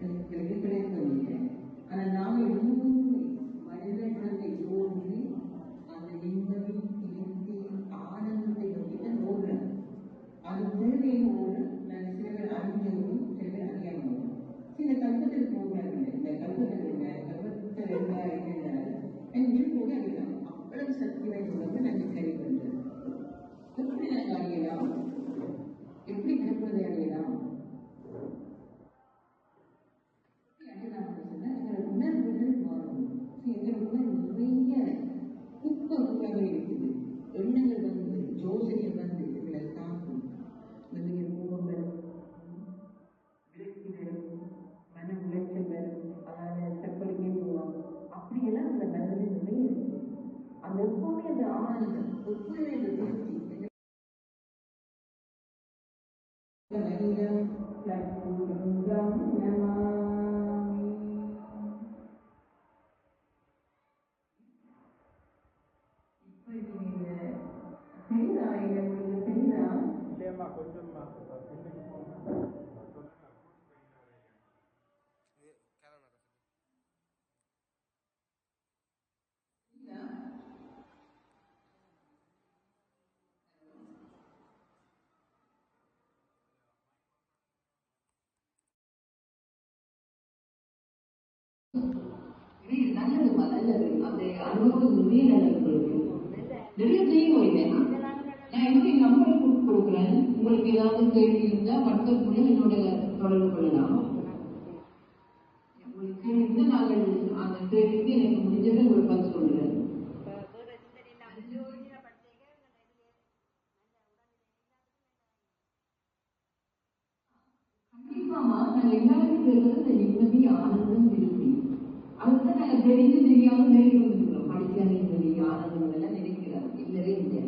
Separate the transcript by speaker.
Speaker 1: கிடைக்கவில்லை. ஆனால் நாங்கள் இன்னும் மனித குழந்தை தோன்றி அந்த நிம்மதி திருப்தி ஆனந்தத்தை நோக்கித்தான் ஓடுறோம். அது தேவையை ஓடும். நாங்கள் சில பேர் அறிஞரும் சில பேர் அறியாமல் சில கல்பத்தில் போகிறார்கள். இந்த கல்பத்தில் கல்பத்தில் என்ன கூட அறியலாம். அவ்வளவு சக்தி வாய்ந்தவங்க நாங்கள் கைவிடுறது. எப்படி நாங்கள் அறியலாம்? எப்படி கிடப்பதை அறியலாம்? எங்களோட உணர்வுகள் மாறும். எங்களுக்குள்ள நிறைய குப்பை இருக்குது. எண்ணங்கள் வந்து யோசனைகள் வந்து எங்களை தாக்கும். நிறைய கோபங்கள், விரக்தி வரும், மன உளைச்சல் வரும், அதாவது தற்கொலைக்கே போவாங்க. அப்படியெல்லாம் அந்த மனதில் நிறைய இருக்கு. அந்த எப்பவுமே அந்த ஆனந்தம், எப்பவுமே அந்த திருப்தி நல்லதுமா, நல்லது. அந்த அனுபவம் நிறைய நல்லது இருக்கு. நிறைய செய்ய நான் என்னுடைய நம்பரை கொடுக்குறேன். உங்களுக்கு ஏதாவது கேள்வி இருந்தால் வாட்ஸ்அப் மூலம் என்னோட தொடர்பு கொள்ளலாம். உங்களுக்கு கேள்வி இருந்தால் நாங்கள் அந்த கேள்விக்கு எனக்கு முடிஞ்சதை உங்களுக்கு பார்த்து சொல்லுறேன். கண்டிப்பாமா நாங்கள் எல்லாருக்கும் இருக்கிறது இந்த நிம்மதி, ஆனந்தம், திருப்தி. அதுதான் நாங்கள் தெரிஞ்சு தெரியாமல் நிறைய வந்துருக்கிறோம். படிச்சா நிம்மதி, ஆனந்தம் எல்லாம் நினைக்கிறோம். இல்லவே இல்லை.